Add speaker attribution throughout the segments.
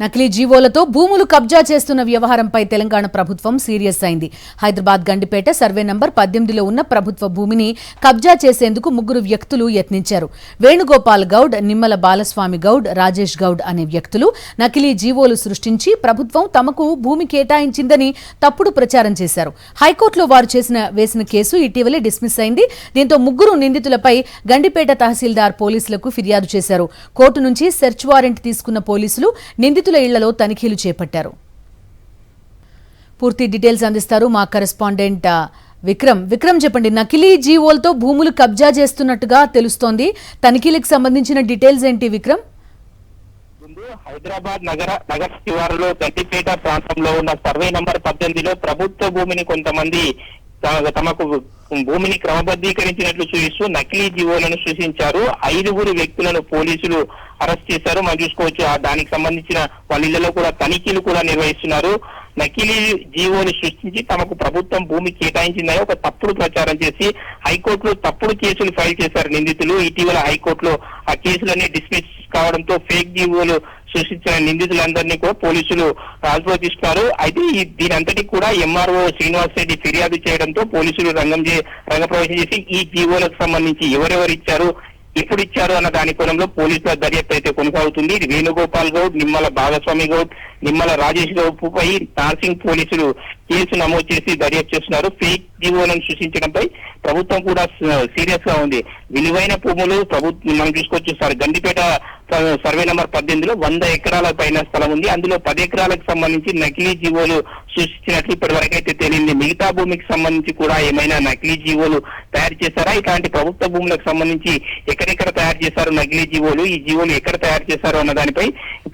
Speaker 1: నకిలీ జీవోలతో భూములు కబ్జా చేస్తున్న వ్యవహారంపై తెలంగాణ ప్రభుత్వం సీరియస్ అయింది. హైదరాబాద్ గండిపేట సర్వే నంబర్ 18లో ఉన్న ప్రభుత్వ భూమిని కబ్జా చేసేందుకు ముగ్గురు వ్యక్తులు యత్నించారు. వేణుగోపాల్ గౌడ్, నిమ్మల బాలస్వామి గౌడ్, రాజేష్ గౌడ్ అనే వ్యక్తులు నకిలీ జీవోలు సృష్టించి ప్రభుత్వం తమకు భూమి కేటాయించిందని తప్పుడు ప్రచారం చేశారు. హైకోర్టులో వారు వేసిన కేసు ఇటీవలే డిస్మిస్ అయింది. దీంతో ముగ్గురు నిందితులపై గండిపేట తహసీల్దార్ పోలీసులకు ఫిర్యాదు చేశారు. కోర్టు నుంచి సెర్చ్ వారెంట్ తీసుకున్న పోలీసులు నిందితుల ఇళ్లలో తనిఖీలు చేపట్టారు. పూర్తి డీటెయిల్స్ అందిస్తారు మా కరెస్పాండెంట్ విక్రమ్ చెప్పండి. నకిలీ జీవోలతో భూములు కబ్జా చేస్తున్నట్టుగా తెలుస్తోంది. తనిఖీలకు సంబంధించిన డీటెయిల్స్ ఏంటి విక్రమ్?
Speaker 2: హైదరాబాద్ నగర శివారులో గండిపేట ప్రాంతంలో ఉన్న సర్వే నంబర్ 18లో ప్రభుత్వ భూమిని కొంతమంది తమకు భూమిని క్రమబద్ధీకరించినట్లు చూపిస్తూ నకిలీ జీవోలను సృష్టించారు. 5 వ్యక్తులను పోలీసులు అరెస్ట్ చేశారు. మనం చూసుకోవచ్చు. దానికి సంబంధించిన వాళ్ళ ఇళ్లలో కూడా తనిఖీలు కూడా నిర్వహిస్తున్నారు. నకిలీ జీవోని సృష్టించి తమకు ప్రభుత్వం భూమి కేటాయించిందని ఒక తప్పుడు ప్రచారం చేసి హైకోర్టులో తప్పుడు కేసులు ఫైల్ చేశారు నిందితులు. ఇటీవల హైకోర్టులో ఆ కేసులన్నీ డిస్మిస్ కావడంతో ఫేక్ జీవోలు సృష్టించిన నిందితులందరినీ కూడా పోలీసులు అదుపులో తీసుకున్నారు. అయితే దీని అంతటికి కూడా ఎంఆర్ఓ శ్రీనివాస్ రెడ్డి ఫిర్యాదు చేయడంతో పోలీసులు రంగప్రవేశం చేసి ఈ జీవోలకు సంబంధించి ఎవరెవరు ఇచ్చారు, ఎప్పుడు ఇచ్చారు అన్న దాని కోణంలో పోలీసుల దర్యాప్తు అయితే కొనసాగుతుంది. ఇది వేణుగోపాల్ గౌడ్, నిమ్మల భాగస్వామి గౌడ్, నిమ్మల రాజేష్ గౌడ్ పై నార్సింగ్ పోలీసులు కేసు నమోదు చేసి దర్యాప్తు చేస్తున్నారు. ఫేక్ జీవోలను సృష్టించడంపై ప్రభుత్వం కూడా సీరియస్ గా ఉంది. విలువైన భూములు ప్రభుత్వం మనం చూసుకోవచ్చు సార్. గండిపేట సర్వే నంబర్ 18లో 100 ఎకరాల పైన స్థలం ఉంది. అందులో 10 ఎకరాలకు సంబంధించి నకిలీ జీవోలు సృష్టించినట్లు ఇప్పటి వరకు అయితే తేలింది. మిగతా భూమికి సంబంధించి కూడా ఏమైనా నకిలీ జీవోలు తయారు చేశారా, ఇట్లాంటి ప్రభుత్వ భూములకు సంబంధించి ఎక్కడెక్కడ తయారు చేశారు నకిలీ జీవోలు, ఈ జీవోలు ఎక్కడ తయారు చేశారు అన్న దానిపై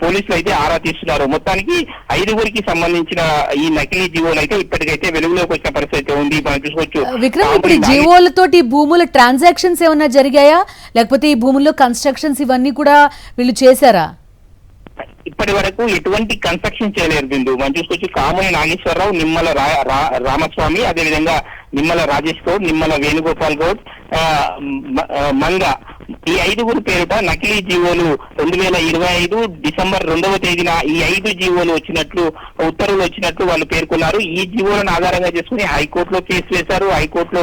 Speaker 2: పోలీసులు అయితే ఆరా తీస్తున్నారు. మొత్తానికి 5 సంబంధించిన ఈ నకిలీ జీవోలు అయితే ఇప్పటికైతే వెలుగులోకి వచ్చిన పరిస్థితి ఉంది. మనం చూసుకోవచ్చు.
Speaker 1: విక్రమ్, ఇప్పుడు జీవోలతోటి భూముల ట్రాన్సాక్షన్స్ ఏమన్నా జరిగాయా, లేకపోతే ఈ భూముల్లో కన్స్ట్రక్షన్స్ ఇవన్నీ కూడా వీళ్ళు చేశారా?
Speaker 2: ఇప్పటి వరకు ఎటువంటి కన్స్ట్రక్షన్ చేయలేరు బిందు. మనం చూసుకోవచ్చు. కామని నాగేశ్వరరావు, నిమ్మల రామస్వామి, అదేవిధంగా నిమ్మల రాజేష్ గౌడ్, నిమ్మల వేణుగోపాల్ గౌడ్, మంగ, ఈ 5 పేరుట నకిలీ జీవోలు 2025 డిసెంబర్ 2వ తేదీన ఈ 5 జీవోలు వచ్చినట్లు ఉత్తర్వులు వచ్చినట్లు వాళ్ళు పేర్కొన్నారు. ఈ జీవోలను ఆధారంగా చేసుకుని హైకోర్టులో కేసు వేశారు. హైకోర్టులో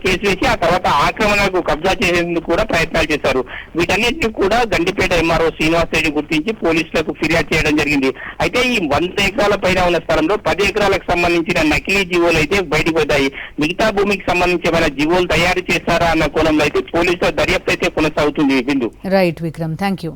Speaker 2: కేసు వేసి ఆ తర్వాత ఆక్రమణకు కబ్జా చేసేందుకు కూడా ప్రయత్నాలు చేశారు. వీటన్నిటిని కూడా గండిపేట ఎంఆర్ఓ శ్రీనివాస్ రెడ్డి గుర్తించి పోలీసులకు ఫిర్యాదు చేయడం జరిగింది. అయితే ఈ 100 ఎకరాల పైన ఉన్న స్థలంలో 10 ఎకరాలకు సంబంధించిన నకిలీ జీవోలు అయితే బయటకు వచ్చాయి. మిగతా భూమికి సంబంధించి ఏమైనా జీవోలు తయారు చేశారా అన్న కోణంలో అయితే పోలీసుల దర్యాప్తు అయితే కొనసాగుతుంది. Bindu.
Speaker 1: Right Vikram, thank you.